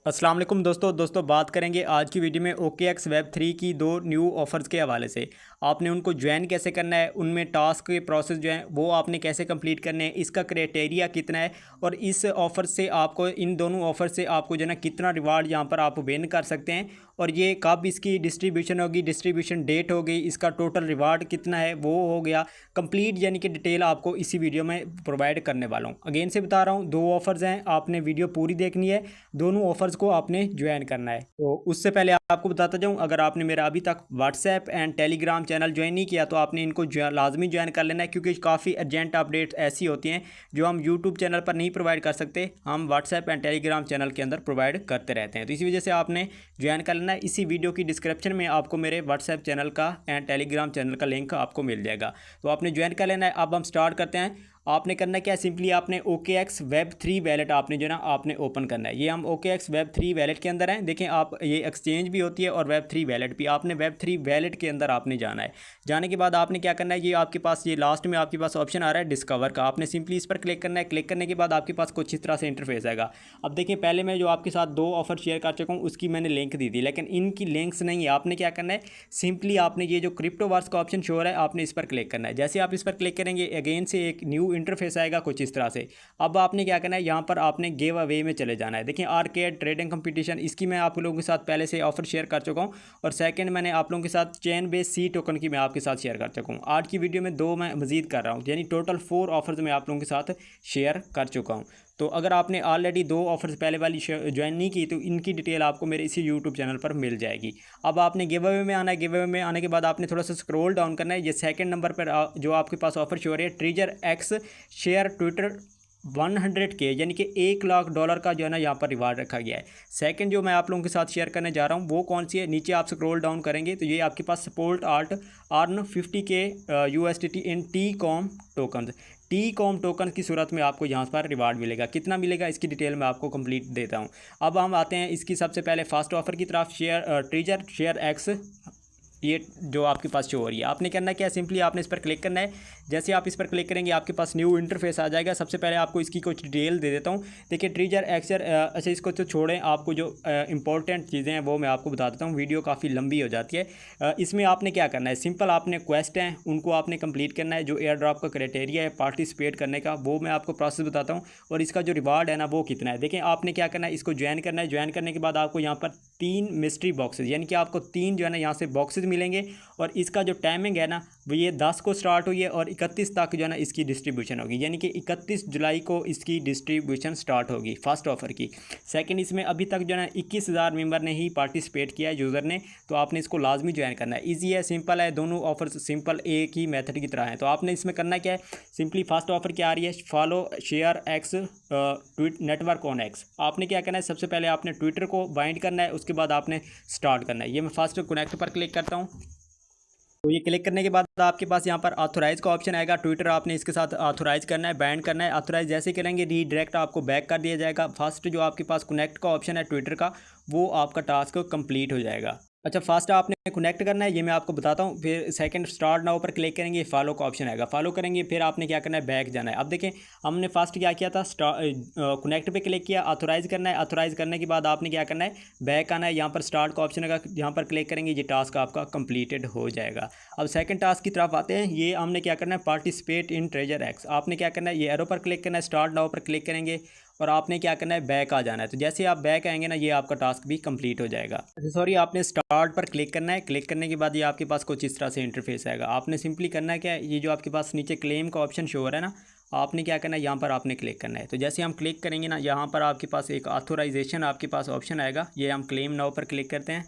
अस्सलाम वालेकुम दोस्तों बात करेंगे आज की वीडियो में OKX Web3 की दो न्यू ऑफ़र्स के हवाले से। आपने उनको ज्वाइन कैसे करना है, उनमें टास्क के प्रोसेस जो हैं वो आपने कैसे कंप्लीट करने हैं, इसका क्राइटेरिया कितना है और इस ऑफ़र से आपको इन दोनों ऑफ़र से आपको जो है ना कितना रिवार्ड यहाँ पर आप विन कर सकते हैं और ये कब इसकी डिस्ट्रीब्यूशन होगी, डिस्ट्रीब्यूशन डेट हो गई, इसका टोटल रिवार्ड कितना है वो हो गया कंप्लीट, यानी कि डिटेल आपको इसी वीडियो में प्रोवाइड करने वाला हूँ। अगेन से बता रहा हूँ, दो ऑफ़र्स हैं, आपने वीडियो पूरी देखनी है, दोनों ऑफ़र्स को आपने ज्वाइन करना है। तो उससे पहले आपको बताता जाऊँ, अगर आपने मेरा अभी तक WhatsApp and Telegram channel join नहीं किया तो आपने इनको लाजमी ज्वाइन कर लेना है, क्योंकि काफ़ी अर्जेंट अपडेट्स ऐसी होती हैं जो हम यूट्यूब चैनल पर नहीं प्रोवाइड कर सकते, हम व्हाट्सएप एंड टेलीग्राम चैनल के अंदर प्रोवाइड करते रहते हैं। तो इसी वजह से आपने ज्वाइन कर लेना है। इसी वीडियो की डिस्क्रिप्शन में आपको मेरे व्हाट्सएप चैनल का एंड टेलीग्राम चैनल का लिंक आपको मिल जाएगा, तो आपने ज्वाइन कर लेना है। अब हम स्टार्ट करते हैं। आपने करना क्या है, सिंपली आपने OKX Web3 वैलेट आपने जो ना आपने ओपन करना है। ये हम OKX Web3 वैलेट के अंदर हैं, देखें आप, ये एक्सचेंज भी होती है और Web3 वैलेट भी। आपने Web3 वैलेट के अंदर आपने जाना है। जाने के बाद आपने क्या करना है, ये आपके पास ये लास्ट में आपके पास ऑप्शन आ रहा है डिस्कवर का, आपने सिंपली इस पर क्लिक करना है। क्लिक करने के बाद आपके पास कुछ इस तरह से इंटरफेस आएगा। अब देखिए, पहले मैं जो आपके साथ दो ऑफर शेयर कर चुका हूँ उसकी मैंने लिंक दी थी, लेकिन इनकी लिंक्स नहीं है। आपने क्या करना है, सिंपली आपने ये जो क्रिप्टो वर्स का ऑप्शन शो हो रहा है आपने इस पर क्लिक करना है। जैसे आप इस पर क्लिक करेंगे अगेन से एक न्यू इंटरफेस आएगा कुछ इस तरह से। अब आपने क्या करना है, यहाँ पर आपने गिव अवे में चले जाना है। देखिए, आर्केड ट्रेडिंग कंपटीशन, इसकी मैं आप लोगों के साथ पहले से ऑफर शेयर कर चुका हूँ और सेकंड मैंने आप लोगों के साथ चेन बेस सी टोकन की मैं आपके साथ शेयर कर चुका हूँ। आज की वीडियो में दो मैं मजीद कर रहा हूँ, यानी टोटल 4 ऑफर्स मैं आप लोगों के साथ शेयर कर चुका हूँ। तो अगर आपने ऑलरेडी दो ऑफर्स पहले वाली ज्वाइन नहीं की तो इनकी डिटेल आपको मेरे इसी यूट्यूब चैनल पर मिल जाएगी। अब आपने गिव अवे में आना है। गिव अवे में आने के बाद आपने थोड़ा सा स्क्रॉल डाउन करना है। ये सेकंड नंबर पर जो आपके पास ऑफर शो हो रही है, treasure x share Twitter 100K, यानी कि $1,00,000 का जो है ना यहाँ पर रिवार्ड रखा गया है। सेकंड जो मैं आप लोगों के साथ शेयर करने जा रहा हूँ वो कौन सी है, नीचे आप स्क्रॉल डाउन करेंगे तो ये आपके पास support art earn 50K USDT in T com token की सूरत में आपको यहाँ पर रिवार्ड मिलेगा। कितना मिलेगा इसकी डिटेल मैं आपको कंप्लीट देता हूँ। अब हम आते हैं इसकी सबसे पहले फर्स्ट ऑफर की तरफ, ट्रेजर शेयर एक्स, ये जो आपके पास शो हो रही है। आपने करना क्या है, सिंपली आपने इस पर क्लिक करना है। जैसे आप इस पर क्लिक करेंगे आपके पास न्यू इंटरफेस आ जाएगा। सबसे पहले आपको इसकी कुछ डिटेल दे देता हूँ। देखिए, ट्रेजर एक्सर, अच्छा इसको तो छोड़ें, आपको जो इंपॉर्टेंट चीज़ें हैं वो मैं आपको बता देता हूँ, वीडियो काफ़ी लंबी हो जाती है। इसमें आपने क्या करना है, सिंपल आपने क्वेस्ट हैं उनको आपने कंप्लीट करना है। जो एयर ड्रॉप का क्राइटेरिया है पार्टिसिपेट करने का वो मैं आपको प्रोसेस बताता हूँ और इसका जो रिवार्ड है ना वो कितना है। देखिए, आपने क्या करना है, इसको ज्वाइन करना है। ज्वाइन करने के बाद आपको यहाँ पर 3 मिस्ट्री बॉक्सेज, यानी कि आपको 3 जो है ना यहाँ से बॉक्सेज मिलेंगे और इसका जो टाइमिंग है ना वो ये 10 को स्टार्ट हुई है और 31 तक जो है ना इसकी डिस्ट्रीब्यूशन होगी, यानी कि 31 जुलाई को इसकी डिस्ट्रीब्यूशन स्टार्ट होगी फर्स्ट ऑफर की। सेकंड, इसमें अभी तक जो है ना 21,000 मेंबर ने ही पार्टिसिपेट किया है यूज़र ने, तो आपने इसको लाजमी ज्वाइन करना है। ईजी है, सिंपल है, दोनों ऑफर्स सिंपल एक ही मेथड की तरह है। तो आपने इसमें करना क्या है, सिंपली फर्स्ट ऑफर क्या आ रही है, follow share x tweet network on x. आपने क्या करना है, सबसे पहले आपने ट्विटर को बाइंड करना है, उसके बाद आपने स्टार्ट करना है। ये मैं फर्स्ट कनेक्ट पर क्लिक करता हूँ। तो ये क्लिक करने के बाद आपके पास यहाँ पर ऑथोराइज का ऑप्शन आएगा। ट्विटर आपने इसके साथ ऑथोराइज करना है, बैंड करना है। ऑथोराइज जैसे करेंगे रीडायरेक्ट आपको बैक कर दिया जाएगा। फर्स्ट जो आपके पास कनेक्ट का ऑप्शन है ट्विटर का, वो आपका टास्क कंप्लीट हो जाएगा। अच्छा, फर्स्ट आपने कनेक्ट करना है, ये मैं आपको बताता हूँ। फिर सेकंड स्टार्ट नाउ पर क्लिक करेंगे, फॉलो का ऑप्शन आएगा, फॉलो करेंगे। फिर आपने क्या करना है, बैक जाना है। अब देखें, हमने फर्स्ट क्या किया था, कनेक्ट पे क्लिक किया, ऑथोराइज करना है। ऑथोराइज करने के बाद आपने क्या करना है, बैक आना है। यहाँ पर स्टार्ट का ऑप्शन आएगा, यहाँ पर क्लिक करेंगे, ये टास्क आपका कंप्लीटेड हो जाएगा। अब सेकंड टास्क की तरफ आते हैं। ये हमने क्या करना है, पार्टिसिपेट इन ट्रेजर एक्स। आपने क्या करना है, ये एरो पर क्लिक करना है, स्टार्ट नाउ पर क्लिक करेंगे और आपने क्या करना है, बैक आ जाना है। तो जैसे आप बैक आएंगे ना, ये आपका टास्क भी कंप्लीट हो जाएगा। अच्छा सॉरी, आपने स्टार्ट पर क्लिक करना है। क्लिक करने के बाद ये आपके पास कुछ इस तरह से इंटरफेस आएगा। आपने सिंपली करना है क्या, ये जो आपके पास नीचे क्लेम का ऑप्शन शो हो रहा है ना, आपने क्या करना है, यहाँ पर आपने क्लिक करना है। तो जैसे हम क्लिक करेंगे ना, यहाँ पर आपके पास एक ऑथोराइजेशन आपके पास ऑप्शन आएगा, ये हम क्लेम नाउ पर क्लिक करते हैं।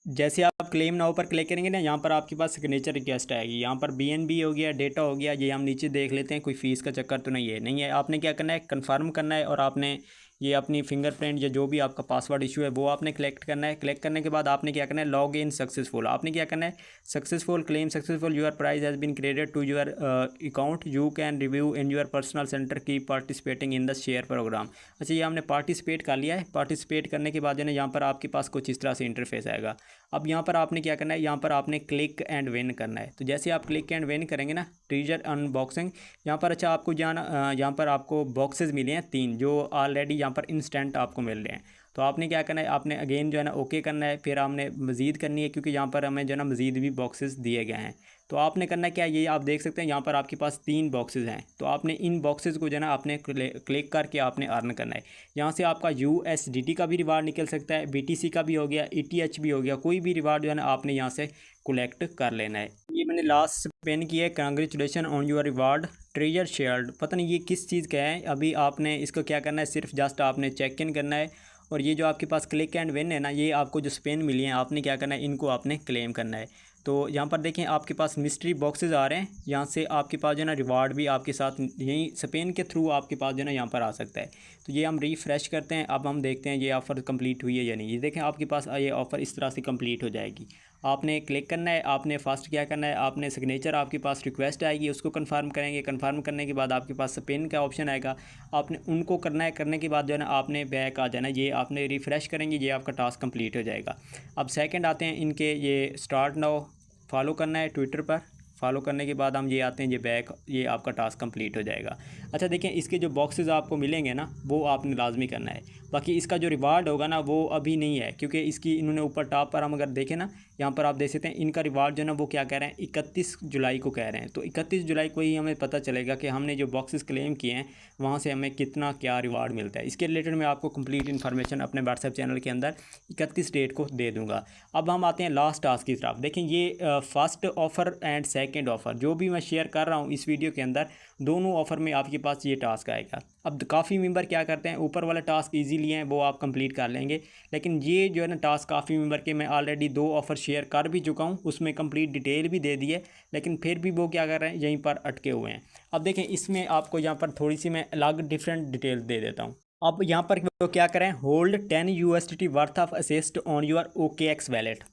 जैसे आप क्लेम नाउ पर क्लिक करेंगे ना, यहाँ पर आपके पास सिग्नेचर रिक्वेस्ट आएगी। यहाँ पर BNB हो गया, डेटा हो गया, ये हम नीचे देख लेते हैं, कोई फ़ीस का चक्कर तो नहीं है। आपने क्या करना है, कन्फर्म करना है और आपने ये अपनी फिंगरप्रिंट या जो भी आपका पासवर्ड इशू है वो आपने कलेक्ट करना है। कलेक्ट करने के बाद आपने क्या करना है, लॉग इन सक्सेसफुल। आपने क्या करना है, successful claim successful, your price has been credited to your account, you can review in your personal center की participating in the share program. अच्छा, ये हमने पार्टिसिपेट कर लिया है। पार्टिसिपेट करने के बाद जो है यहाँ पर आपके पास कुछ इस तरह से इंटरफेस आएगा। अब यहाँ पर आपने क्या करना है, यहाँ पर आपने क्लिक एंड विन करना है। तो जैसे आप क्लिक एंड विन करेंगे ना, ट्रेजर अनबॉक्सिंग, यहाँ पर अच्छा आपको जाना, यहाँ पर आपको बॉक्सेस मिले हैं 3 जो ऑलरेडी यहाँ पर इंस्टेंट आपको मिल रहे हैं। तो आपने क्या करना है, आपने अगेन जो है ना ओके करना है, फिर आपने मज़ीद करनी है क्योंकि यहाँ पर हमें जो है ना मज़ीद भी बॉक्सेस दिए गए हैं। तो आपने करना क्या, ये आप देख सकते हैं यहाँ पर आपके पास 3 बॉक्सेस हैं। तो आपने इन बॉक्सेस को जो है ना आपने क्लिक करके आपने अर्न करना है। यहाँ से आपका USDT का भी रिवार्ड निकल सकता है, BTC का भी हो गया, ETH भी हो गया, कोई भी रिवार्ड जो है ना आपने यहाँ से कलेक्ट कर लेना है। ये मैंने लास्ट स्पेन किया है, congratulation on your reward treasure shared. पता नहीं ये किस चीज़ का है, अभी आपने इसको क्या करना है, सिर्फ जस्ट आपने चेक इन करना है। और ये जो आपके पास क्लिक एंड विन है ना, ये आपको जो स्पेन मिली हैं आपने क्या करना है, इनको आपने क्लेम करना है। तो यहाँ पर देखें आपके पास मिस्ट्री बॉक्सेस आ रहे हैं, यहाँ से आपके पास जो है ना रिवार्ड भी आपके साथ यहीं स्पेन के थ्रू आपके पास जो है ना यहाँ पर आ सकता है। तो ये हम रिफ़्रेश करते हैं, अब हम देखते हैं ये ऑफ़र कंप्लीट हुई है या नहीं। ये देखें आपके पास ये ऑफ़र इस तरह से कंप्लीट हो जाएगी। आपने क्लिक करना है, आपने फर्स्ट क्या करना है, आपने सिग्नेचर आपके पास रिक्वेस्ट आएगी उसको कंफर्म करेंगे। कंफर्म करने के बाद आपके पास स्पेन का ऑप्शन आएगा, आपने उनको करना है। करने के बाद जो है ना आपने बैक आ जाना, ये आपने रिफ़्रेश करेंगे, ये आपका टास्क कंप्लीट हो जाएगा। अब सेकंड आते हैं इनके, ये स्टार्ट नाउ फॉलो करना है ट्विटर पर। फॉलो करने के बाद हम ये आते हैं ये बैक, ये आपका टास्क कंप्लीट हो जाएगा। अच्छा देखें इसके जो बॉक्सेस आपको मिलेंगे ना वो आपने लाजमी करना है। बाकी इसका जो रिवार्ड होगा ना वो अभी नहीं है क्योंकि इसकी इन्होंने ऊपर टॉप पर हम अगर देखें ना, यहाँ पर आप देख सकते हैं इनका रिवार्ड जो है ना वो क्या कह रहे हैं, 31 जुलाई को कह रहे हैं। तो 31 जुलाई को ही हमें पता चलेगा कि हमने जो बॉक्सेस क्लेम किए हैं वहाँ से हमें कितना क्या रिवार्ड मिलता है। इसके रिलेटेड मैं आपको कंप्लीट इन्फॉर्मेशन अपने व्हाट्सएप चैनल के अंदर 31 डेट को दे दूँगा। अब हम आते हैं लास्ट टास्क की तरफ। देखें ये first offer and second offer जो भी मैं शेयर कर रहा हूँ इस वीडियो के अंदर, दोनों ऑफ़र में आपके पास ये टास्क आएगा। अब काफ़ी मेंबर क्या करते हैं, ऊपर वाला टास्क इजीली है वो आप कंप्लीट कर लेंगे, लेकिन ये जो है ना टास्क काफ़ी मेंबर के मैं ऑलरेडी 2 ऑफ़र शेयर कर भी चुका हूँ, उसमें कंप्लीट डिटेल भी दे दी है, लेकिन फिर भी वो क्या कर रहे हैं, यहीं पर अटके हुए हैं। अब देखें इसमें आपको यहाँ पर थोड़ी सी मैं अलग डिफरेंट डिटेल दे देता हूँ। अब यहाँ पर तो क्या करें, hold 10 USDT worth of assist on your OKX wallet.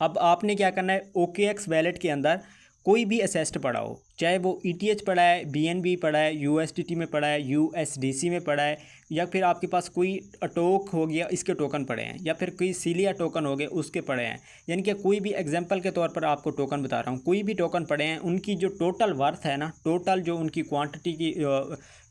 अब आपने क्या करना है, OKX वैलेट के अंदर कोई भी असेस्ट पड़ा हो, चाहे वो ETH पड़ा है, BNB पड़ा है, USDT में पड़ा है, USDC में पड़ा है, या फिर आपके पास कोई अटोक हो गया इसके टोकन पड़े हैं, या फिर कोई सीलिया टोकन हो गए उसके पड़े हैं, यानी कि कोई भी एग्जांपल के तौर पर आपको टोकन बता रहा हूँ, कोई भी टोकन पड़े हैं, उनकी जो टोटल वर्थ है ना, टोटल जो उनकी क्वांटिटी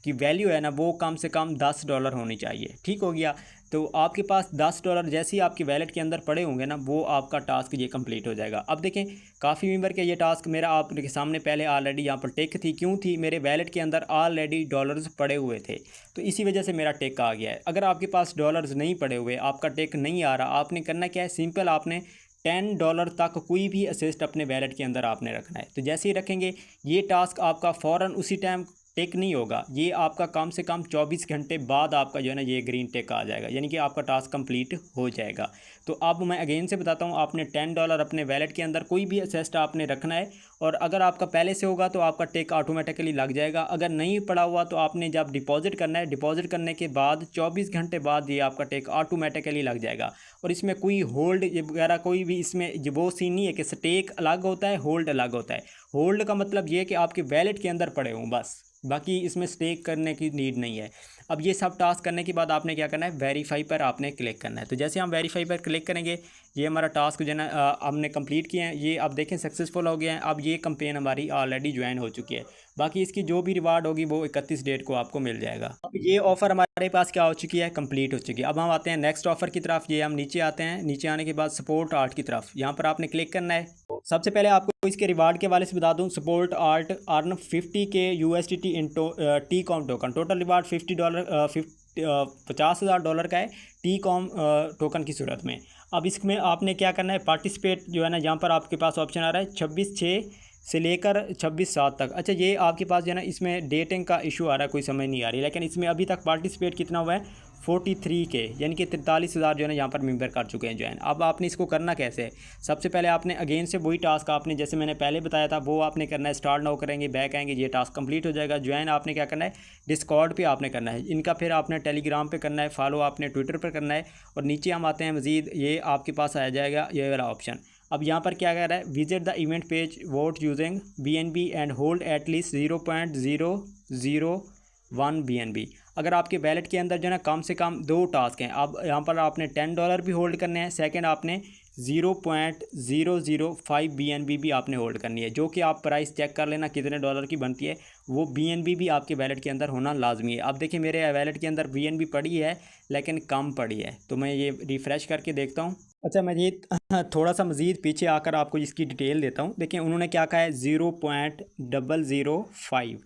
की वैल्यू है ना वो कम से कम $10 होनी चाहिए। ठीक हो गया। तो आपके पास $10 जैसे ही आपकी वैलेट के अंदर पड़े होंगे ना वो आपका टास्क ये कंप्लीट हो जाएगा। अब देखें काफ़ी मेंबर के ये टास्क मेरा आपके सामने पहले ऑलरेडी यहाँ पर टिक थी, क्यों थी, मेरे वैलेट के अंदर ऑलरेडी डॉलर्स पड़े हुए थे, तो इसी वजह से मेरा टिक आ गया है। अगर आपके पास डॉलर्स नहीं पड़े हुए, आपका टिक नहीं आ रहा, आपने करना क्या है, सिंपल आपने $10 तक कोई भी असिस्ट अपने वैलेट के अंदर आपने रखना है। तो जैसे ही रखेंगे ये टास्क आपका फ़ौरन उसी टाइम टिक नहीं होगा, ये आपका कम से कम 24 घंटे बाद आपका जो है ना ये ग्रीन टिक आ जाएगा, यानी कि आपका टास्क कंप्लीट हो जाएगा। तो अब मैं अगेन से बताता हूँ, आपने $10 अपने वैलेट के अंदर कोई भी असेस्ट आपने रखना है, और अगर आपका पहले से होगा तो आपका टिक ऑटोमेटिकली लग जाएगा। अगर नहीं पड़ा हुआ तो आपने जब डिपॉजिट करना है, डिपॉजिट करने के बाद 24 घंटे बाद ये आपका टिक ऑटोमेटिकली लग जाएगा। और इसमें कोई होल्ड वगैरह कोई भी इसमें वो सीन नहीं है कि स्टेक अलग होता है, होल्ड अलग होता है। होल्ड का मतलब ये है कि आपके वैलेट के अंदर पड़े हों बस, बाकी इसमें स्टेक करने की नीड नहीं है। अब ये सब टास्क करने के बाद आपने क्या करना है, वेरीफाई पर आपने क्लिक करना है। तो जैसे हम वेरीफाई पर क्लिक करेंगे ये हमारा टास्क जो है ना हमने कंप्लीट किए हैं, ये आप देखें सक्सेसफुल हो गए हैं। अब ये कंपेन हमारी ऑलरेडी ज्वाइन हो चुकी है, बाकी इसकी जो भी रिवार्ड होगी वो 31 डेट को आपको मिल जाएगा। अब ये ऑफ़र हमारे पास क्या हो चुकी है, कंप्लीट हो चुकी है। अब हम आते हैं नेक्स्ट ऑफ़र की तरफ। ये हम नीचे आते हैं, नीचे आने के बाद सपोर्ट आर्ट की तरफ, यहाँ पर आपने क्लिक करना है। सबसे पहले आपको इसके रिवार्ड के वाले से बता दूं, support art earn 50K USDT इन TCOM टोकन। टोटल रिवार्ड $50,000 का है TCOM टोकन की सूरत में। अब इसमें आपने क्या करना है, पार्टिसिपेट जो है ना यहाँ पर आपके पास ऑप्शन आ रहा है 26/6 से लेकर 26/7 तक। अच्छा ये आपके पास जो है ना इसमें डेटिंग का इशू आ रहा है, कोई समझ नहीं आ रही, लेकिन इसमें अभी तक पार्टिसिपेट कितना हुआ है 43K, यानी कि 43,000 जो है ना यहाँ पर मेंबर कर चुके हैं ज्वाइन। अब आपने इसको करना कैसे है, सबसे पहले आपने अगेन से वही टास्क आपने जैसे मैंने पहले बताया था वो आपने करना है। स्टार्ट नाउ करेंगे, बैक आएंगे, ये टास्क कंप्लीट हो जाएगा। ज्वाइन आपने क्या करना है, डिस्कॉर्ड पे आपने करना है इनका, फिर आपने टेलीग्राम पे करना है, फॉलो आपने ट्विटर पर करना है, और नीचे हम आते हैं मज़ीद, ये आपके पास आ जाएगा ये वाला ऑप्शन। अब यहाँ पर क्या कह रहा है, visit the event page vote using BNB and hold at least 0.001 BNB। अगर आपके वैलेट के अंदर जो है ना कम से कम 2 टास्क हैं, अब यहाँ पर आपने $10 भी होल्ड करने हैं, सेकंड आपने 0.005 BNB भी आपने होल्ड करनी है, जो कि आप प्राइस चेक कर लेना कितने डॉलर की बनती है। वो BNB भी आपके वैलेट के अंदर होना लाजमी है। अब देखिए मेरे वैलेट के अंदर BNB पड़ी है लेकिन कम पड़ी है, तो मैं ये रिफ़्रेश करके देखता हूँ। अच्छा, मैं ये थोड़ा सा मज़ीद पीछे आकर आपको इसकी डिटेल देता हूँ। देखिए उन्होंने क्या कहा है, 0.005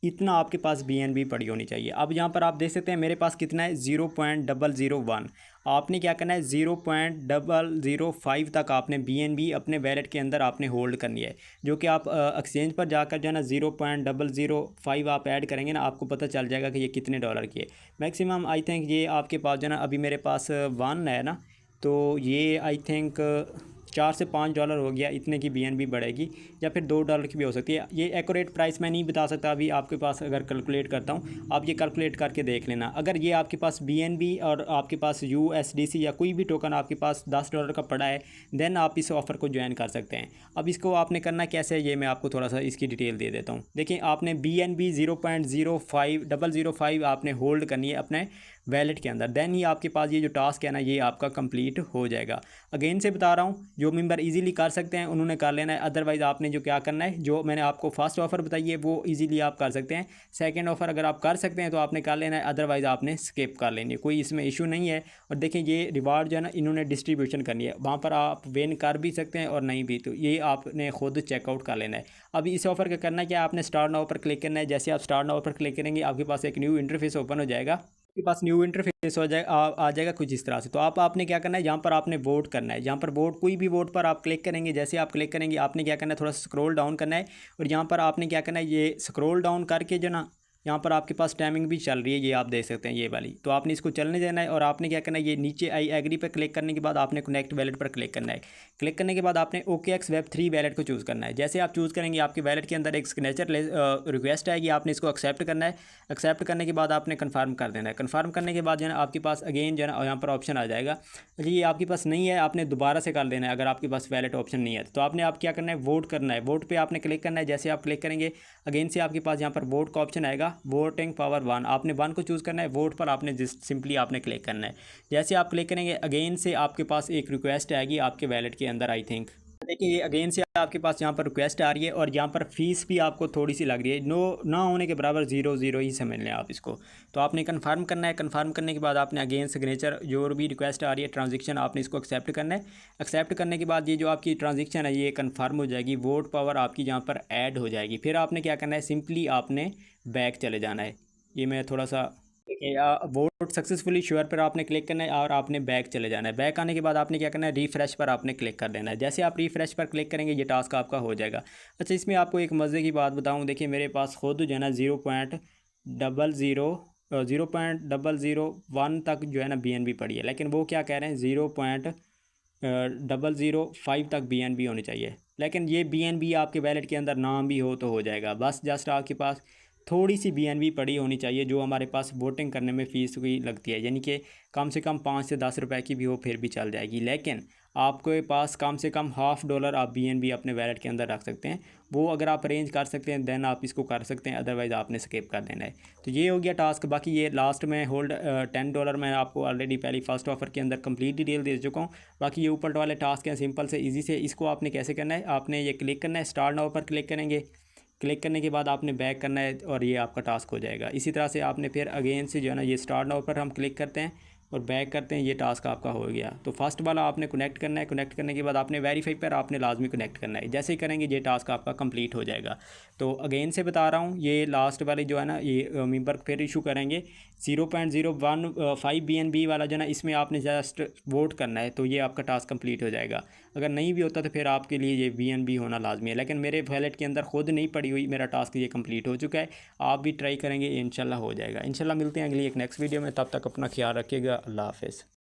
इतना आपके पास BNB पड़ी होनी चाहिए। अब यहाँ पर आप देख सकते हैं मेरे पास कितना है, 0.001। आपने क्या करना है, 0.005 तक आपने BNB अपने वैलेट के अंदर आपने होल्ड करनी है, जो कि आप एक्सचेंज पर जाकर जो है ना 0.005 आप ऐड करेंगे ना, आपको पता चल जाएगा कि ये कितने डॉलर की है। मैक्सिमम आई थिंक ये आपके पास जो है ना, अभी मेरे पास 1 है ना, तो ये आई थिंक 4 से 5 डॉलर हो गया, इतने की BNB बढ़ेगी, या फिर 2 डॉलर की भी हो सकती है। ये एक्यूरेट प्राइस मैं नहीं बता सकता अभी, आपके पास अगर कैलकुलेट करता हूँ, आप ये कैलकुलेट करके देख लेना। अगर ये आपके पास BNB और आपके पास USDC या कोई भी टोकन आपके पास 10 डॉलर का पड़ा है, देन आप इस ऑफ़र को ज्वाइन कर सकते हैं। अब इसको आपने करना कैसे है, ये मैं आपको थोड़ा सा इसकी डिटेल दे देता हूँ। देखिए आपने BNB 0.005 आपने होल्ड करनी है अपने वैलेट के अंदर, देन ही आपके पास ये जो टास्क है ना, ये आपका कंप्लीट हो जाएगा। अगेन से बता रहा हूँ, जो मेंबर इजीली कर सकते हैं उन्होंने कर लेना है, अदरवाइज़ आपने जो क्या करना है, जो मैंने आपको फर्स्ट ऑफ़र बताई है वो इजीली आप कर सकते हैं। सेकंड ऑफ़र अगर आप कर सकते हैं तो आपने कर लेना है, अदरवाइज़ आपने स्किप कर लेनी है, कोई इसमें इशू नहीं है। और देखिए ये रिवार्ड जो है ना, इन्होंने डिस्ट्रीब्यूशन करनी है, वहाँ पर आप विन कर भी सकते हैं और नहीं भी, तो ये आपने खुद चेकआउट कर लेना है। अभी इस ऑफ़र का करना क्या है, आपने स्टार्ट नाउ पर क्लिक करना है। जैसे आप स्टार्ट नाउ पर क्लिक करेंगे, आपके पास एक न्यू इंटरफेस ओपन हो जाएगा, आपके पास न्यू इंटरफेस हो जाएगा, आ जाएगा कुछ इस तरह से। तो आपने क्या करना है, यहाँ पर आपने वोट करना है। यहाँ पर वोट, कोई भी वोट पर आप क्लिक करेंगे, जैसे आप क्लिक करेंगे आपने क्या करना है, थोड़ा सा स्क्रॉल डाउन करना है, और यहाँ पर आपने क्या करना है, ये स्क्रॉल डाउन करके जो ना, यहाँ पर आपके पास टाइमिंग भी चल रही है, ये आप देख सकते हैं ये वाली, तो आपने इसको चलने देना है। और आपने क्या करना है, ये नीचे आई एग्री पर क्लिक करने के बाद आपने कनेक्ट वैलेट पर क्लिक करना है। क्लिक करने के बाद आपने OKX Web3 वैलेट को चूज़ करना है। जैसे आप चूज़ करेंगे, आपके वैलेट के अंदर एक सिग्नेचर रिक्वेस्ट आएगी, आपने इसको एक्सेप्ट करना है। एक्सेप्ट करने के बाद आपने कन्फर्म कर देना है। कन्फर्म करने के बाद जो है ना, आपके पास अगेन जो है ना, यहाँ पर ऑप्शन आ जाएगा। ये आपके पास नहीं है, आपने दोबारा से कर देना है। अगर आपके पास वैलेट ऑप्शन नहीं है तो आपने क्या करना है, वोट करना है। वोट पे आपने क्लिक करना है। जैसे आप क्लिक करेंगे, अगेन से आपके पास यहाँ पर वोट का ऑप्शन आएगा, वोटिंग पावर 1, आपने 1 को चूज़ करना है। वोट पर आपने जस्ट सिंपली आपने क्लिक करना है। जैसे आप क्लिक करेंगे, अगेन से आपके पास एक रिक्वेस्ट आएगी आपके वैलेट के अंदर, आई थिंक देखिए ये अगेन से आपके पास यहाँ पर रिक्वेस्ट आ रही है, और यहाँ पर फीस भी आपको थोड़ी सी लग रही है, ना होने के बराबर 0 ही समझ लें आप इसको। तो आपने कन्फर्म करना है। कन्फर्म करने के बाद आपने अगेन सिग्नेचर, जो भी रिक्वेस्ट आ रही है ट्रांजेक्शन, आपने इसको एक्सेप्ट करना है। एक्सेप्ट करने के बाद ये जो आपकी ट्रांजेक्शन है ये कन्फर्म हो जाएगी, वोट पावर आपकी यहाँ पर ऐड हो जाएगी। फिर आपने क्या करना है, सिंपली आपने बैक चले जाना है। ये मैं थोड़ा सा देखिए, वोट सक्सेसफुली श्योर पर आपने क्लिक करना है और आपने बैक चले जाना है। बैक आने के बाद आपने क्या करना है, रिफ़्रेश पर आपने क्लिक कर देना है। जैसे आप रिफ़्रेश पर क्लिक करेंगे, ये टास्क आपका हो जाएगा। अच्छा, इसमें आपको एक मज़े की बात बताऊं, देखिए मेरे पास खुद जो है ना 0.001 तक जो है ना BNB पड़ी है, लेकिन वो क्या कह रहे हैं, 0.005 तक BNB होनी चाहिए। लेकिन ये BNB आपके वैलेट के अंदर नाम भी हो तो हो जाएगा, बस जस्ट आपके पास थोड़ी सी BNB पड़ी होनी चाहिए, जो हमारे पास वोटिंग करने में फ़ीस की लगती है, यानी कि कम से कम 5 से 10 रुपए की भी हो फिर भी चल जाएगी। लेकिन आपके पास कम से कम $50 आप BNB अपने वैलेट के अंदर रख सकते हैं। वो अगर आप अरेंज कर सकते हैं देन आप इसको कर सकते हैं, अदरवाइज़ आपने स्किप कर देना है। तो ये हो गया टास्क। बाकी ये लास्ट में होल्ड $10 मैं आपको ऑलरेडी पहले फर्स्ट ऑफ़र के अंदर कंप्लीट डिटेल दे चुका हूँ। बाकी ये ऊपर वाले टास्क हैं सिंपल से ईजी से। इसको आपने कैसे करना है, आपने ये क्लिक करना है, स्टार्ट नाउ पर क्लिक करेंगे। क्लिक करने के बाद आपने बैक करना है और ये आपका टास्क हो जाएगा। इसी तरह से आपने फिर अगेन से जो है ना, ये स्टार्ट नाउ पर हम क्लिक करते हैं और बैक करते हैं, ये टास्क आपका हो गया। तो फर्स्ट वाला आपने कनेक्ट करना है। कनेक्ट करने के बाद आपने वेरीफाई पर आपने लाजमी कनेक्ट करना है। जैसे ही करेंगे ये टास्क आपका कंप्लीट हो जाएगा। तो अगेन से बता रहा हूँ, ये लास्ट वाली जो है ना, ये मेंबर फिर इशू करेंगे 0.015 BNB वाला जो है ना, इसमें आपने जस्ट वोट करना है, तो ये आपका टास्क कंप्लीट हो जाएगा। अगर नहीं भी होता तो फिर आपके लिए ये BNB होना लाजमी है, लेकिन मेरे वैलेट के अंदर खुद नहीं पड़ी हुई, मेरा टास्क ये कंप्लीट हो चुका है। आप भी ट्राई करेंगे, इंशाल्लाह हो जाएगा। इंशाल्लाह मिलते हैं अगली एक नेक्स्ट वीडियो में, तब तक अपना ख्याल रखिएगा। अल्लाह हाफ़िज़।